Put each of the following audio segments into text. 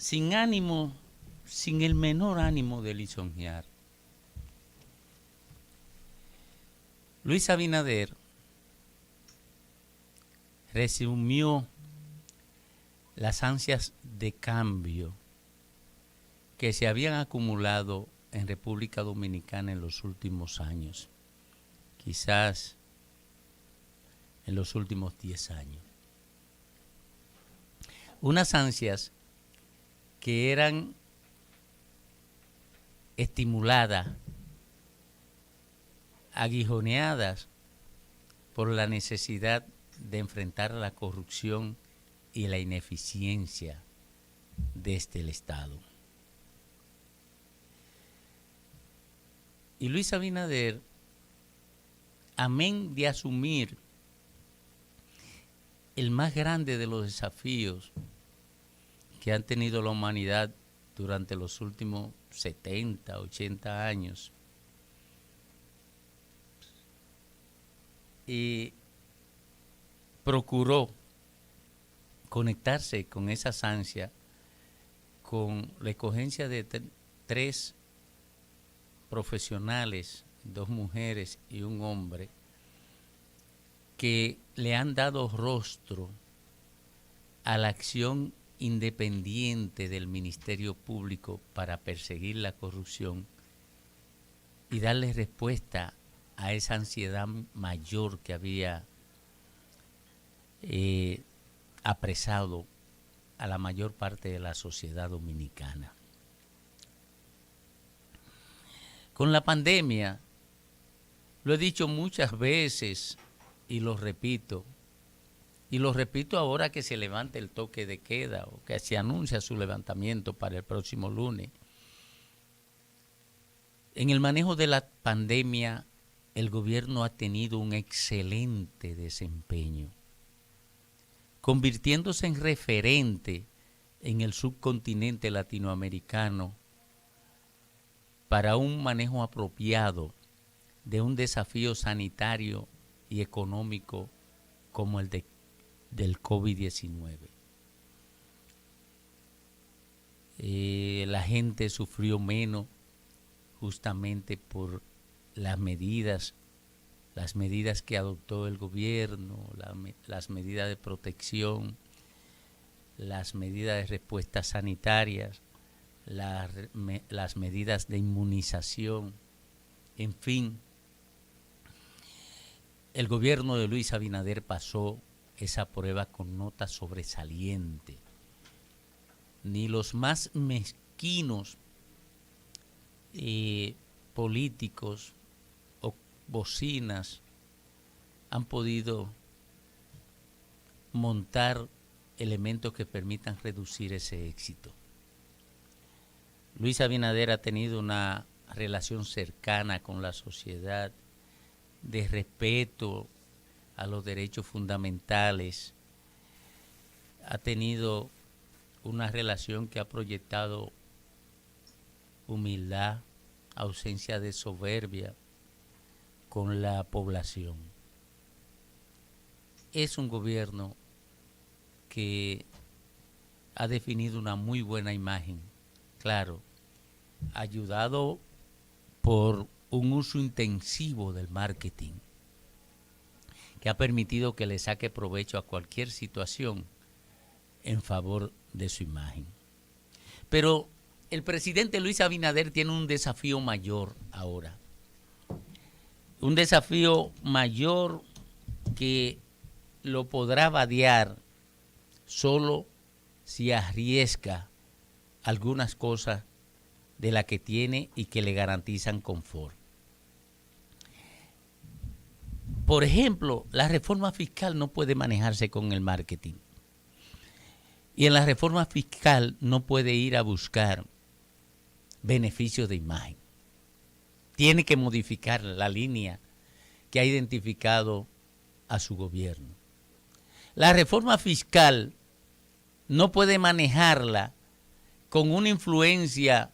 sin ánimo, sin el menor ánimo de lisonjear. Luis Abinader resumió las ansias de cambio que se habían acumulado en República Dominicana en los últimos años, quizás en los últimos 10 años. Unas ansias que eran estimuladas, aguijoneadas por la necesidad de enfrentar la corrupción y la ineficiencia desde el Estado. Y Luis Abinader, amén de asumir el más grande de los desafíos que han tenido la humanidad durante los últimos 70, 80 años, y procuró conectarse con esas ansias, con la escogencia de tres profesionales, 2 mujeres y un hombre, que le han dado rostro a la acción independiente del Ministerio Público para perseguir la corrupción y darle respuesta a esa ansiedad mayor que había apresado a la mayor parte de la sociedad dominicana. Con la pandemia, lo he dicho muchas veces y lo repito ahora que se levante el toque de queda o que se anuncia su levantamiento para el próximo lunes. En el manejo de la pandemia, el gobierno ha tenido un excelente desempeño, convirtiéndose en referente en el subcontinente latinoamericano para un manejo apropiado de un desafío sanitario y económico como el del COVID-19. La gente sufrió menos justamente por las medidas que adoptó el gobierno, las medidas de protección, las medidas de respuesta sanitarias, las medidas de inmunización, en fin. El gobierno de Luis Abinader pasó esa prueba con nota sobresaliente. Ni los más mezquinos políticos o bocinas han podido montar elementos que permitan reducir ese éxito. Luis Abinader ha tenido una relación cercana con la sociedad, de respeto a los derechos fundamentales. Ha tenido una relación que ha proyectado humildad, ausencia de soberbia con la población. Es un gobierno que ha definido una muy buena imagen, claro, ayudado por un uso intensivo del marketing que ha permitido que le saque provecho a cualquier situación en favor de su imagen. Pero el presidente Luis Abinader tiene un desafío mayor ahora. Un desafío mayor que lo podrá vadear solo si arriesga algunas cosas de las que tiene y que le garantizan confort. Por ejemplo, la reforma fiscal no puede manejarse con el marketing. Y en la reforma fiscal no puede ir a buscar beneficios de imagen. Tiene que modificar la línea que ha identificado a su gobierno. La reforma fiscal no puede manejarla con una influencia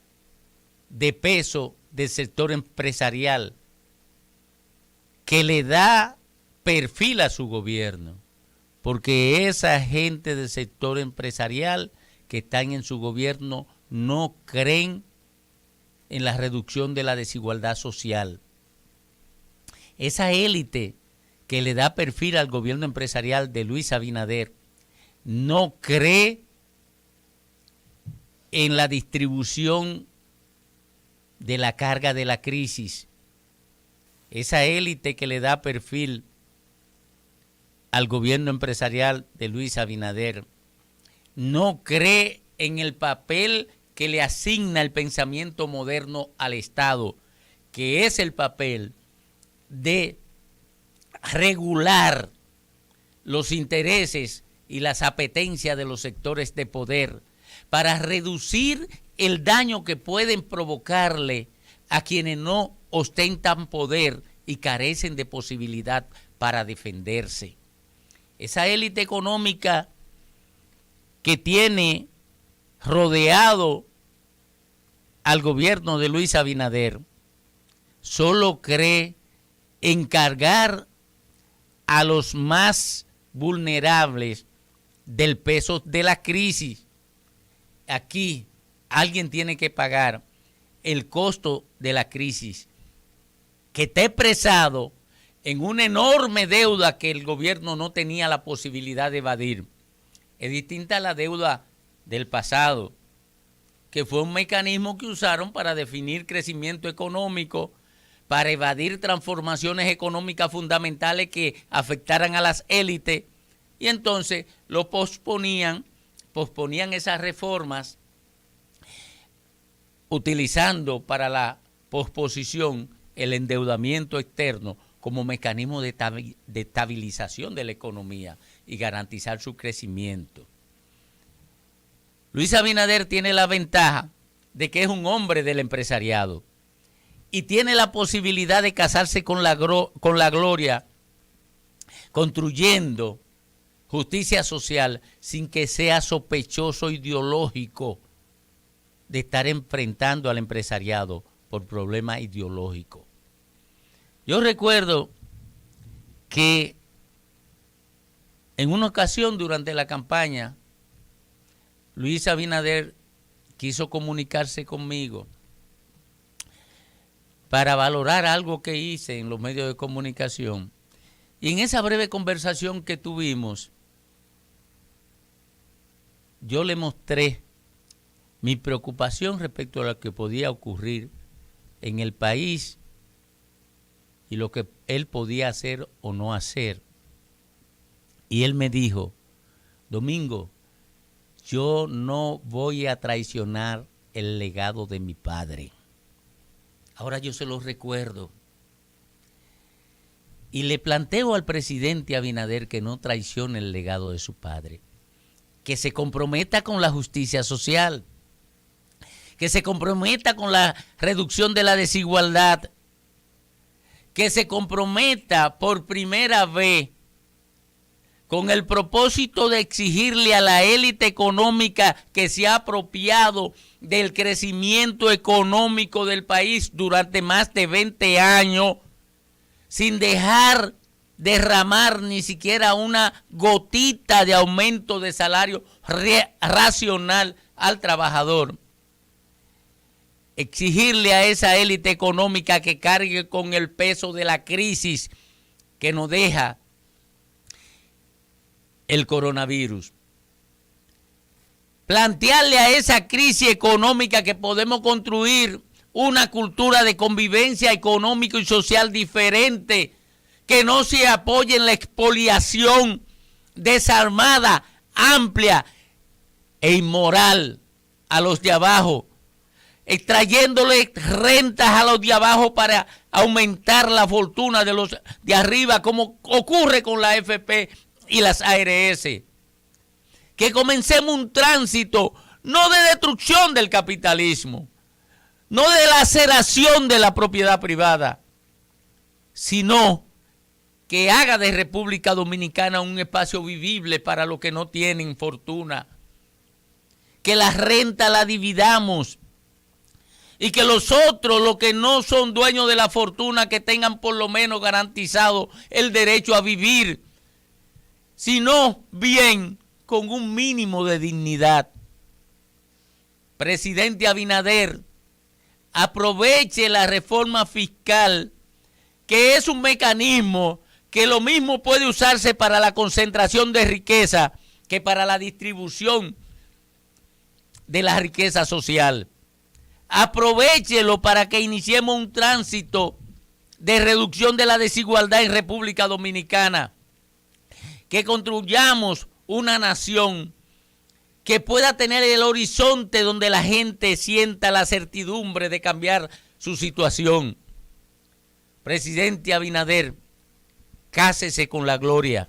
de peso del sector empresarial que le da perfil a su gobierno, porque esa gente del sector empresarial que están en su gobierno no creen en la reducción de la desigualdad social. Esa élite que le da perfil al gobierno empresarial de Luis Abinader no cree en la distribución de la carga de la crisis. Esa élite que le da perfil al gobierno empresarial de Luis Abinader no cree en el papel que le asigna el pensamiento moderno al Estado, que es el papel de regular los intereses y las apetencias de los sectores de poder para reducir el daño que pueden provocarle a quienes no ostentan poder y carecen de posibilidad para defenderse. Esa élite económica que tiene rodeado al gobierno de Luis Abinader solo cree en cargar a los más vulnerables del peso de la crisis. Aquí alguien tiene que pagar el costo de la crisis, que está expresado en una enorme deuda que el gobierno no tenía la posibilidad de evadir. Es distinta a la deuda del pasado, que fue un mecanismo que usaron para definir crecimiento económico, para evadir transformaciones económicas fundamentales que afectaran a las élites, y entonces lo posponían esas reformas utilizando para la posposición el endeudamiento externo como mecanismo de estabilización de la economía y garantizar su crecimiento. Luis Abinader tiene la ventaja de que es un hombre del empresariado y tiene la posibilidad de casarse con la gloria, construyendo justicia social sin que sea sospechoso ideológico de estar enfrentando al empresariado por problemas ideológicos. Yo recuerdo que en una ocasión durante la campaña, Luis Abinader quiso comunicarse conmigo para valorar algo que hice en los medios de comunicación. Y en esa breve conversación que tuvimos, yo le mostré mi preocupación respecto a lo que podía ocurrir en el país y lo que él podía hacer o no hacer. Y él me dijo: Domingo, yo no voy a traicionar el legado de mi padre. Ahora yo se lo recuerdo. Y le planteo al presidente Abinader que no traicione el legado de su padre, que se comprometa con la justicia social, que se comprometa con la reducción de la desigualdad, que se comprometa por primera vez con el propósito de exigirle a la élite económica que se ha apropiado del crecimiento económico del país durante más de 20 años, sin dejar derramar ni siquiera una gotita de aumento de salario racional al trabajador. Exigirle a esa élite económica que cargue con el peso de la crisis que nos deja el coronavirus. Plantearle a esa crisis económica que podemos construir una cultura de convivencia económica y social diferente, que no se apoye en la expoliación desarmada, amplia e inmoral a los de abajo, extrayéndole rentas a los de abajo para aumentar la fortuna de los de arriba, como ocurre con la AFP y las ARS. Que comencemos un tránsito no de destrucción del capitalismo, no de laceración de la propiedad privada, sino que haga de República Dominicana un espacio vivible para los que no tienen fortuna, que la renta la dividamos y que los otros, los que no son dueños de la fortuna, que tengan por lo menos garantizado el derecho a vivir, sino bien, con un mínimo de dignidad. presidente Abinader, aproveche la reforma fiscal, que es un mecanismo que lo mismo puede usarse para la concentración de riqueza que para la distribución de la riqueza social. Aprovéchelo para que iniciemos un tránsito de reducción de la desigualdad en República Dominicana, que construyamos una nación que pueda tener el horizonte donde la gente sienta la certidumbre de cambiar su situación. Presidente Abinader, cásese con la gloria.